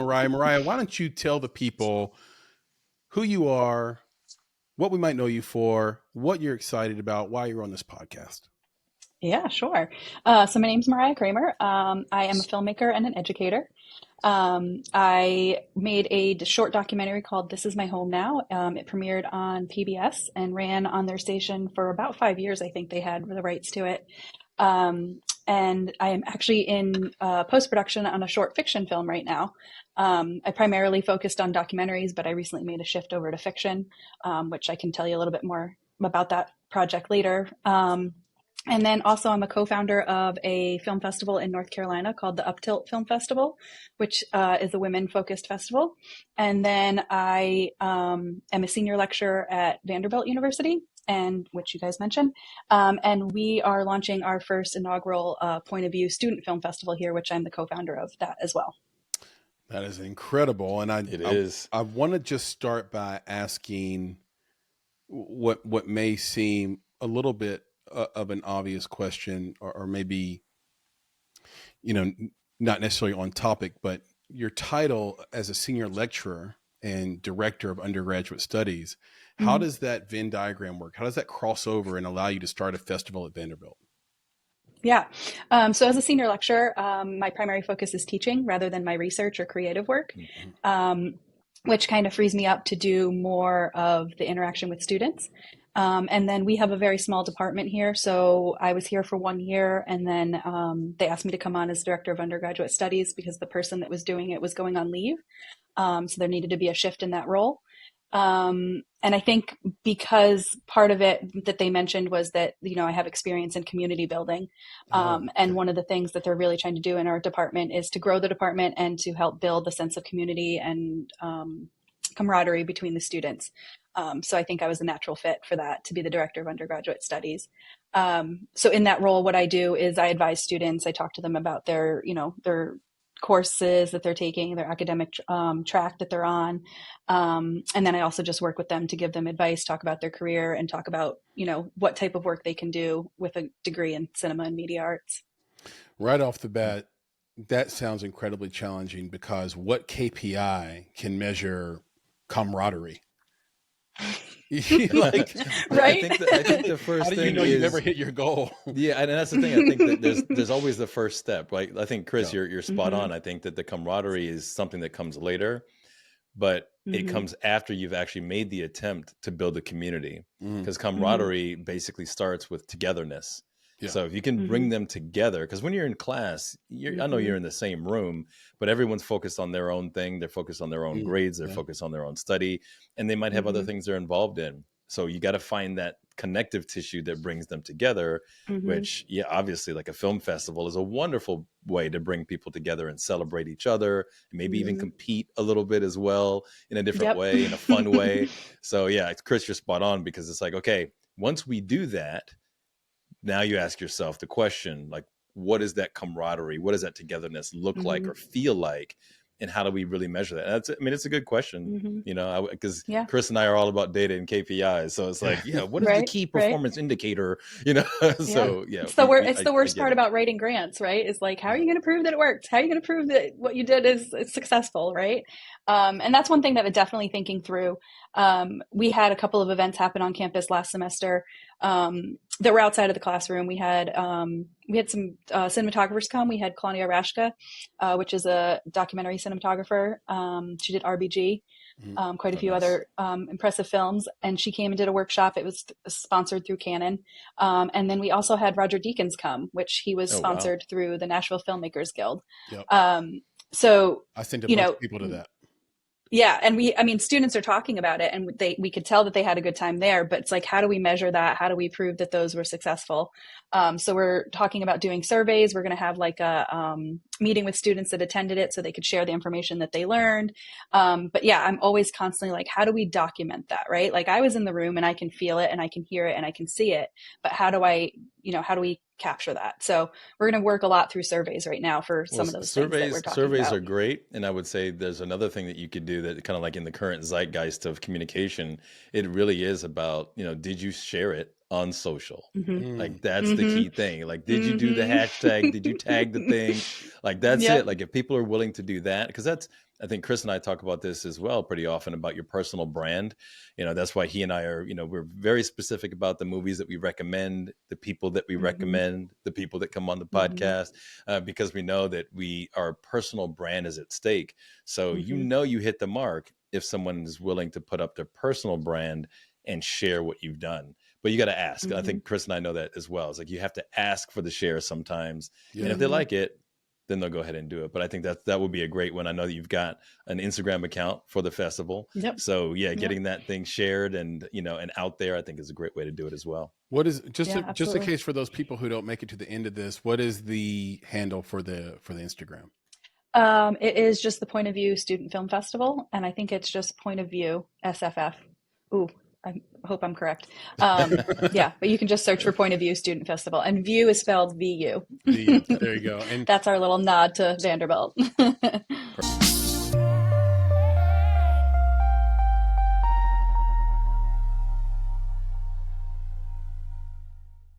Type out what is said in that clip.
Mariah. Mariah, why don't you tell the people who you are, what we might know you for, what you're excited about, why you're on this podcast. Yeah, sure. So my name's Mariah Kramer. I am a filmmaker and an educator. I made a short documentary called This Is My Home Now. It premiered on PBS and ran on their station for about 5 years. I think they had the rights to it. And I am actually in post-production on a short fiction film right now. I primarily focused on documentaries, but I recently made a shift over to fiction, which I can tell you a little bit more about that project later. And then also I'm a co-founder of a film festival in North Carolina called the Uptilt Film Festival, which is a women-focused festival. And then I am a senior lecturer at Vanderbilt University, and which you guys mentioned. And we are launching our first inaugural POVU student film festival here, which I'm the co-founder of that as well. That is incredible. And It is. I want to just start by asking what may seem a little bit of an obvious question, or maybe, not necessarily on topic, but your title as a senior lecturer and director of undergraduate studies, how does that Venn diagram work? How does that cross over and allow you to start a festival at Vanderbilt? Yeah. So as a senior lecturer, my primary focus is teaching rather than my research or creative work, which kind of frees me up to do more of the interaction with students. And then we have a very small department here. So I was here for 1 year, and then they asked me to come on as director of undergraduate studies because the person that was doing it was going on leave. So there needed to be a shift in that role. And I think because part of it that they mentioned was that, I have experience in community building. And one of the things that they're really trying to do in our department is to grow the department and to help build the sense of community and camaraderie between the students. So I think I was a natural fit for that, to be the director of undergraduate studies. So in that role, what I do is I advise students. I talk to them about their courses that they're taking, their academic track that they're on. And then I also just work with them to give them advice, talk about their career, and talk about, what type of work they can do with a degree in cinema and media arts. Right off the bat, that sounds incredibly challenging, because what KPI can measure camaraderie? Right? I think the first How do thing you is, you never hit your goal? Yeah, and that's the thing. I think that there's always the first step. Right? I think, Chris, you're spot on. I think that the camaraderie is something that comes later, but it comes after you've actually made the attempt to build a community, because camaraderie basically starts with togetherness. Yeah. So if you can bring them together, because when you're in class, I know you're in the same room, but everyone's focused on their own thing. They're focused on their own grades. They're focused on their own study, and they might have other things they're involved in. So you got to find that connective tissue that brings them together, which, obviously, like a film festival is a wonderful way to bring people together and celebrate each other, and maybe even compete a little bit as well in a different way, in a fun way. So Chris, you're spot on, because it's like, okay, once we do that, now you ask yourself the question, like, what is that camaraderie? What does that togetherness look like or feel like? And how do we really measure that? It's a good question, because Chris and I are all about data and KPIs. So it's like, what is the key performance indicator? So it's the worst part about writing grants, right? Is like, how are you going to prove that it worked? How are you going to prove that what you did is successful, right? And that's one thing that I'm definitely thinking through. We had a couple of events happen on campus last semester that were outside of the classroom. We had some cinematographers come. We had Claudia Rashka, which is a documentary cinematographer. She did RBG, quite a few other impressive films, and she came and did a workshop. It was sponsored through Canon. And then we also had Roger Deakins come, which he was sponsored through the Nashville Filmmakers Guild. Yep. So I sent a bunch of people to that. Yeah. And students are talking about it, and we could tell that they had a good time there, but it's like, how do we measure that? How do we prove that those were successful? So we're talking about doing surveys. We're going to have like a meeting with students that attended it so they could share the information that they learned. But I'm always constantly like, how do we document that? Right? Like, I was in the room and I can feel it and I can hear it and I can see it, but how do we capture that? So we're going to work a lot through surveys right now for some of those things that we're talking surveys about. Are great. And I would say there's another thing that you could do that kind of like in the current zeitgeist of communication, it really is about, did you share it on social? Like, that's the key thing. Like, did you do the hashtag? Did you tag the thing? Like, that's it. Like, if people are willing to do that, because I think Chris and I talk about this as well pretty often about your personal brand. That's why he and I are, we're very specific about the movies that we recommend, the people that we recommend, the people that come on the podcast, because we know that our personal brand is at stake. So, you hit the mark if someone is willing to put up their personal brand and share what you've done. But you got to ask. I think Chris and I know that as well. It's like you have to ask for the share sometimes. Yeah. And if they like it, then they'll go ahead and do it. But I think that would be a great one. I know that you've got an Instagram account for the festival. Yep. So getting that thing shared and out there, I think is a great way to do it as well. What is just in case for those people who don't make it to the end of this, what is the handle for the Instagram? It is just the Point of View Student Film Festival, and I think it's just Point of View SFF. Ooh, I hope I'm correct. But you can just search for Point of View Student Festival, and view is spelled VU. There you go. And that's our little nod to Vanderbilt.